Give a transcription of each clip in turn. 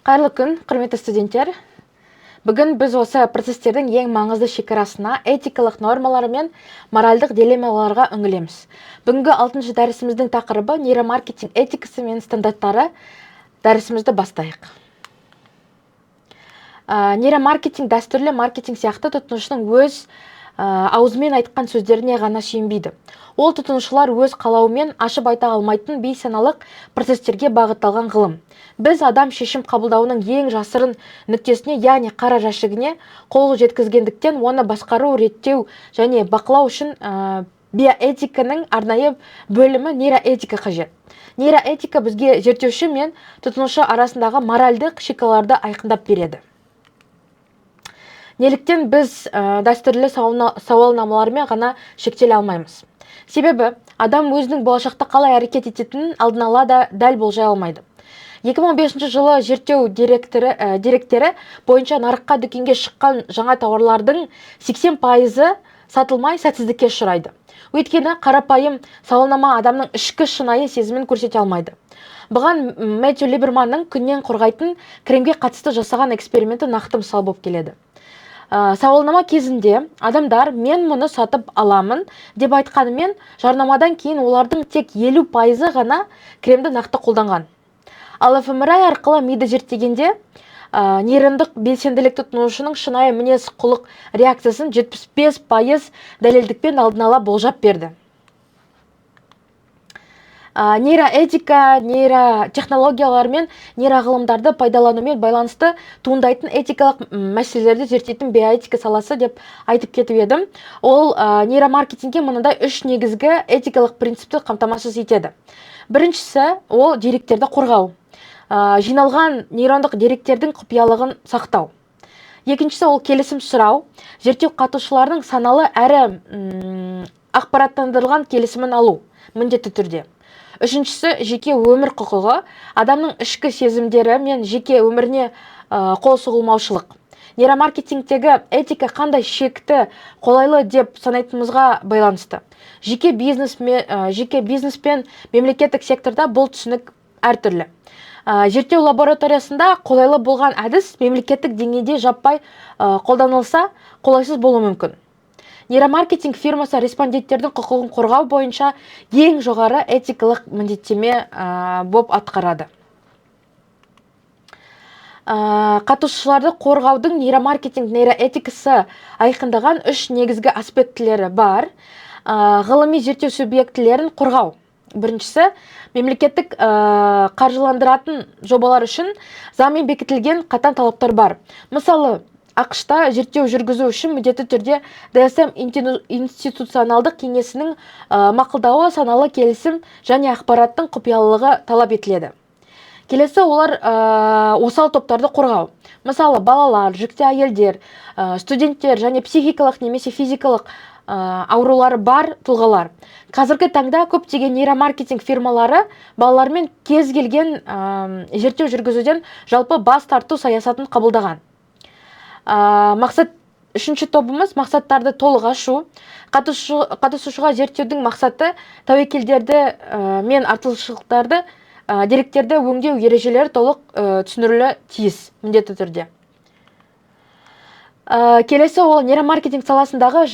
Қайырлы күн, құрметті студенттер. Бүгін біз осы процестердің ең маңызды шекарасына, этикалық нормалары мен моральдық дилеммаларға үңілеміз. Бүгінгі 6-шы дәрісіміздің тақырыбы нейромаркетинг этикасы мен стандарттары. Дәрісімізді бастайық. Нейромаркетинг дәстүрлі маркетинг сияқты тұтынушының өз аузымен айтқан сөздеріне ғана сүйенбейді. Ол тұтынушылар өз қалауымен ашып айта алмайтын бейсаналық процестерге бағытталған ғылым. Біз адам шешім қабылдауының ең жасырын нүктесіне, яғни қара жәшігіне қол жеткізгендіктен, оны басқару, реттеу және бақылау үшін биоэтиканың арнайы бөлімі нейроэтика қажет. Нейроэтика бізге зерттеуші мен тұтынушы арасындағы моральдық шекараларды айқындап береді. Неліктен біз дәстүрлі сауалнамалармен ғана шектеле алмаймыз? Себебі адам өзінің болашақта қалай әрекет ететінін алдын ала да дәл болжай алмайды. 2015 жылы зерттеу деректері бойынша нарыққа дүкенге шыққан жаңа тауарлардың 80% сатылмай сәтсіздікке ұшырайды. Өйткені қарапайым сауалнама адамның ішкі шынайы сезімін көрсете алмайды. Бұған Мэтью Либерманның күннен қорғайтын кремге қатысты жасаған эксперименті нақты мысал болып келеді. Сауалнама кезінде адамдар мен мұны сатып аламын деп айтқанымен, жарнамадан кейін олардың тек 50% ғана кремді нақты қолданған. Ал фМРI арқылы миды зерттегенде нейрондық белсенділік тұтынушының шынайы мінез құлық реакциясын 75% дәлелдікпен алдын ала болжап берді. Нейроэтика, нейротехнологиялар мен нейроғылымдарды пайдаланумен байланысты туындайтын этикалық мәселелерді зерттейтін биоэтика саласы деп айтып кетіп едім. Ол нейромаркетингке мынандай 3 негізгі этикалық принципті қамтамасыз етеді. Біріншісі ол деректерді қорғау. Жиналған нейрондық деректердің құпиялығын сақтау. Екіншісі ол келісім сұрау. Зерттеу қатысушыларының саналы әрі ақпараттандырылған келісімін алу міндетті түрде. Үшіншісі жеке өмір құқығы, адамның ішкі сезімдері мен жеке өміріне қол сұғылмаушылық. Нейромаркетингтегі этика қандай шекті қолайлы деп санайтынымызға байланысты. Жеке бизнес пен мемлекеттік секторда бұл түсінік әртүрлі. Зерттеу лабораториясында қолайлы болған әдіс мемлекеттік деңгейде жаппай қолданылса, қолайсыз болуы мүмкін. Нейромаркетинг фирмасы респонденттердің құқығын қорғау бойынша ең жоғары этикалық міндеттеме болып атқарады. Қатысушыларды қорғаудың нейромаркетинг нейроэтикасы айқындаған 3 негізгі аспектілері бар. Ғылыми зерттеу субъектілерін қорғау. Біріншісі, мемлекеттік қаржыландыратын жобалар үшін заңмен бекітілген қатаң талаптар бар. Мысалы, ақш-та зерттеу жүргізу үшін міндетті түрде ДСМ институционалдық кеңесінің мақұлдауы, саналы келісім және ақпараттың құпиялылығы талап етіледі. Келесі олар осал топтарды қорғау. Мысалы, балалар, жүкті әйелдер, студенттер және психикалық немесе физикалық аурулары бар тұлғалар. Қазіргі таңда көптеген нейромаркетинг фирмалары балалармен кез келген зерттеу жүргізуден жалпы бас тарту саясатын қабылдаған. Үшінші тобымыз мақсаттарды толық ашу. Қатысушыға зерттеудің мақсаты тәуекелдерді мен артықшылықтарды, деректерді өңдеу ережелері толық түсіндірілуі тиіс, міндетті түрде. Келесі ол нейромаркетинг саласындағы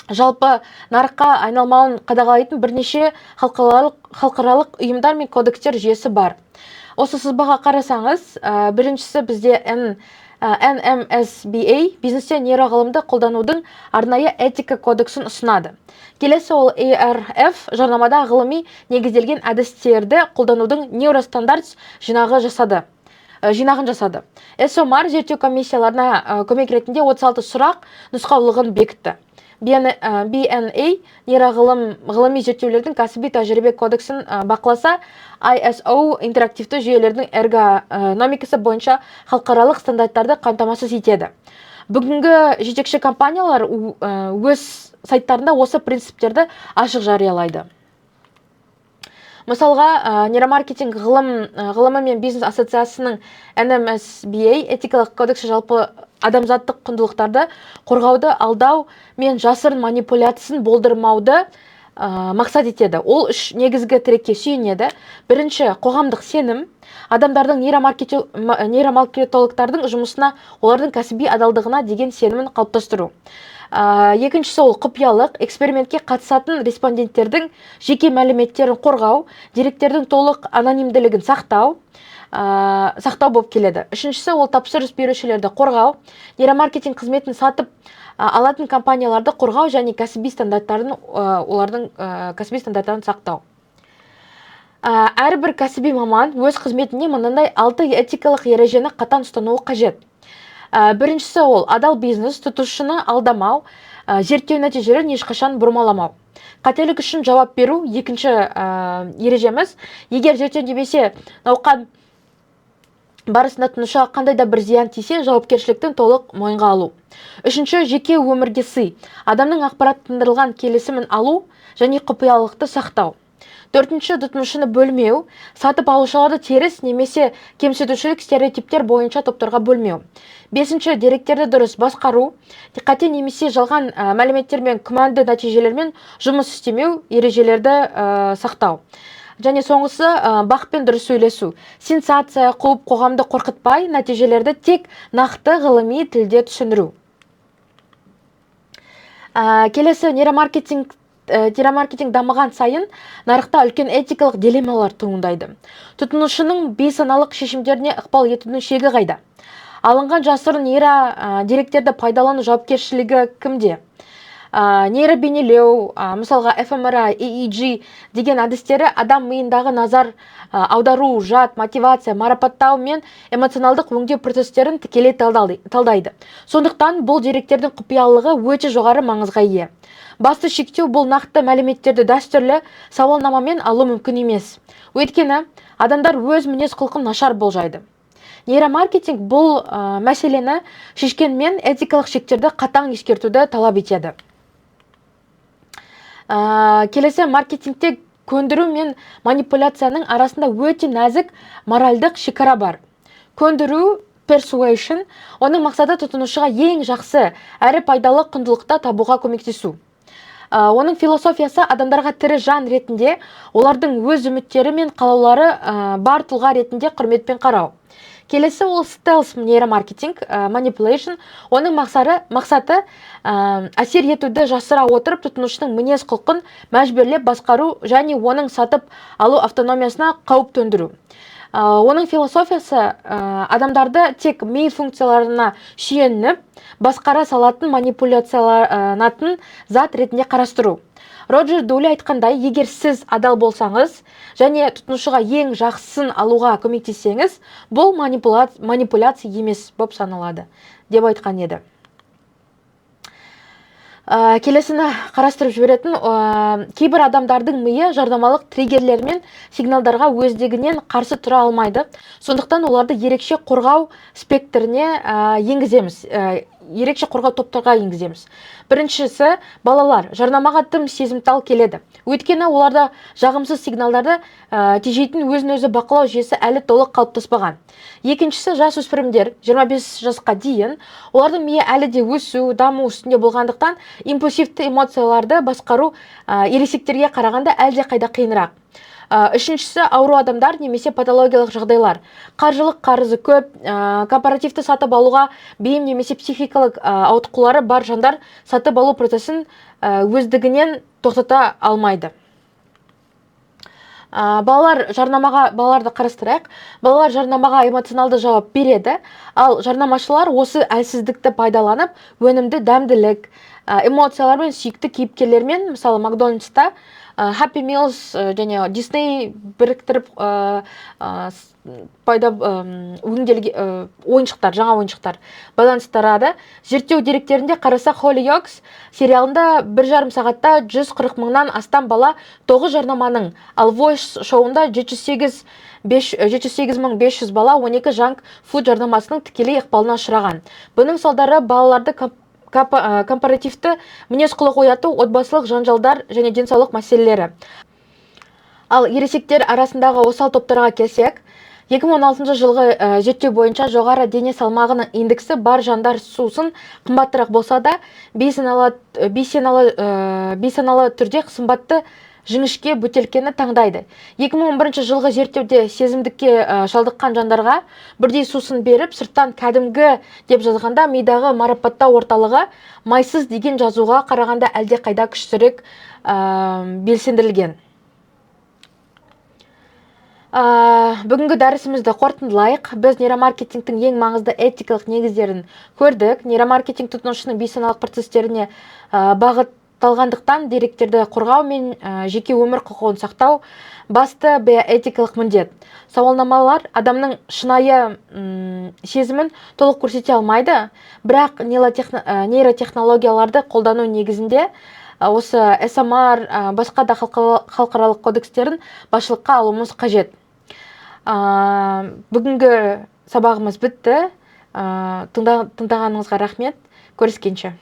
жалпы нарыққа айналмауын қадағалайтын бірнеше халықаралық ұйымдар мен кодекстер жүйесі бар. Осы сызбаға қарасаңыз, біріншісі бізде NMSBA бизнесте нейроғылымды қолданудың арнайы этика кодексін ұсынады. Келесі ол ARF жарнамада ғылыми негізделген әдістерді қолданудың нейростандартс жинағын жасады. SOMAR зерттеу комиссияларына көмек ретінде 36 сұрақ нұсқаулығын бекітті. BNA нейроғылыми зерттеулердің кәсіби тәжірибе кодексін бақыласа, ISO интерактивті жүйелердің эргономикасы бойынша халықаралық стандарттарды қамтамасыз етеді. Бүгінгі жетекші компаниялар өз сайттарында осы принциптерді ашық жариялайды. Мысалға, нейромаркетинг ғылымы мен бизнес ассоциациясының NMSBA этикалық кодексі жалпы адамзаттық құндылықтарды қорғауды, алдау мен жасырын манипуляциясын болдырмауды мақсат етеді. Ол үш негізгі тірекке сүйенеді. Бірінші, қоғамдық сенім, адамдардың нейромаркетологтардың жұмысына, олардың кәсіби адалдығына деген сенімін қалыптастыру. Екіншісі, ол құпиялық, экспериментке қатысатын респонденттердің жеке мәліметтерін қорғау, деректердің толық анонимділігін сақтау болып келеді. Үшіншісі, ол тапсырыс берушілерді қорғау, нейромаркетинг қызметін сатып алатын компанияларды қорғау және олардың кәсіби стандарттарын сақтау. Әрбір кәсіби маман өз қызметіне мынандай 6 этикалық ережені қатаң ұстануы қажет. Біріншісі, ол адал бизнес, тұтынушыны алдамау, зерттеу нәтижелерін ешқашан бұрмаламау. Қателік үшін жауап беру. Екінші ережеміз, егер зерттеу немесе науқан барысында тұтынушыға қандай да бір зиян тисе, жауапкершіліктің толық мойынға алу. Үшінші, жеке өмірге сый, адамның ақпараттандырылған келісімін алу және құпиялықты сақтау. Төртінші, тұтынушыны бөлмеу, сатып алушыларды теріс немесе кемсітушілік стереотиптер бойынша топтарға бөлмеу. Бесінші, деректерді дұрыс басқару, қате немесе жалған мәліметтермен, күмәнді нәтижелермен жұмыс істемеу, ережелерді сақтау. Және соңғысы, бақпен дұрыс сөйлесу. Сенсация қуып, қоғамды қорқытпай, нәтижелерді тек нақты ғылыми тілде түсіндіру. Келесі, нейромаркетинг дамыған сайын нарықта үлкен этикалық дилеммалар туындайды. Тұтынушының бейсаналық шешімдеріне ықпал етудің шегі қайда? Алынған жасырын деректерді пайдалану жауапкершілігі кімде? Нейробейнелеу, мысалға fMRI, EEG деген әдістері адам миындағы назар аудару, жад, мотивация, марапаттау мен эмоционалдық өңдеу процестерін тікелей талдайды. Сондықтан бұл деректердің құпиялылығы өте жоғары маңызға ие. Басты шектеу, бұл нақты мәліметтерді дәстүрлі сауалнамамен алу мүмкін емес. Өйткені адамдар өз мінез құлқын нашар болжайды. Нейромаркетинг бұл мәселені шешкенмен этикалық шектерді қатаң ескертуді талап етеді. Келесі, маркетингте көндіру мен манипуляцияның арасында өте нәзік моральдық шекара бар. Көндіру, persuasion, оның мақсаты тұтынушыға ең жақсы әрі пайдалы құндылықта табуға көмектесу. Оның философиясы адамдарға тірі жан ретінде, олардың өз үміттері мен қалаулары бар тұлға ретінде құрметпен қарау. Келесі, ол stealth нейромаркетинг, manipulation. Оның мақсаты әсер етуді жасыра отырып, тұтынушының мінез құлқын мәжбүрлеп басқару және оның сатып алу автономиясына қауіп төндіру. Оның философиясы адамдарды тек ми функцияларына сүйеніп, басқара салатын манипуляцияланатын зат ретінде қарастыру. Роджер Дули айтқандай, егер сіз адал болсаңыз және тұтынушыға ең жақсысын алуға көмектессеңіз, бұл манипуляция емес болып саналады, деп айтқан еді. Келесіні қарастырып жіберетін, кейбір адамдардың миы жарнамалық триггерлер мен сигналдарға өздігінен қарсы тұра алмайды. Сондықтан оларды ерекше қорғау спектріне енгіземіз. Ерекше қорғау топтарға енгіземіз. Біріншісі, балалар жарнамаға тым сезімтал келеді. Өйткені оларда жағымсыз сигналдарды тежейтін өзін-өзі бақылау жүйесі әлі толық қалыптаспаған. Екіншісі, жасөспірімдер 25 жасқа дейін, олардың миы әлі де өсу, даму үстінде болғандықтан, импульсивті эмоцияларды басқару ересектерге қарағанда әлде қайда қиынырақ. Үшіншісі, ауру адамдар немесе патологиялық жағдайлар. Қаржылық қарызы көп, корпоративті сатып алуға бейім немесе психикалық ауытқулары бар жандар сатып алу процесін өздігінен тоқтата алмайды. Балаларды қарастырайық. Балалар жарнамаға эмоционалды жауап береді, ал жарнамашылар осы әлсіздікті пайдаланып, өнімді дәмділік, эмоциялар мен сүйікті кейіпкерлермен, мысалы Макдональдста Happy Meals және Disney біріктіріп жаңа ойыншықтар байланыстырады. Зерттеу деректерінде қараса, Hollyoaks сериалында 1,5 сағатта 140 мыңнан астам бала 9 жарнаманың, ал Voice шоуында 708.500 бала 12 жанк фуд жарнамасының тікелей ықпалына ұшыраған. Бұның салдары балаларды компаративті мінез құлық ояту, отбасылық жанжалдар және денсаулық мәселелері. Ал ересектер арасындағы осал топтарға келсек, 2016 жылғы зерттеу бойынша жоғары дене салмағының индексі бар жандар сусын қымбаттырақ болса да, бейсаналы түрде қымбатты жіңішке бөтелкені таңдайды. 2011 жылғы зерттеуде сезімдікке шалдыққан жандарға бірдей сусын беріп, сырттан кәдімгі деп жазғанда мидағы марапаттау орталығы майсыз деген жазуға қарағанда әлде қайда күштірек белсендірілген. Бүгінгі дәрісімізді қорытындылайық. Біз нейромаркетингтің ең маңызды этикалық негіздерін көрдік. Нейромаркетинг тұтынушының бейсаналық процестеріне бағытталғандықтан деректерді қорғау мен жеке өмір құқығын сақтау басты биоэтикалық міндет. Сауалнамалар адамның шынайы сезімін толық көрсете алмайды, бірақ нейротехнологияларды қолдану негізінде осы СМР, басқа да халықаралық кодекстерін басшылыққа алуымыз қажет. Бүгінгі сабағымыз бітті. Тыңдағаныңызға рахмет. Көріскенше.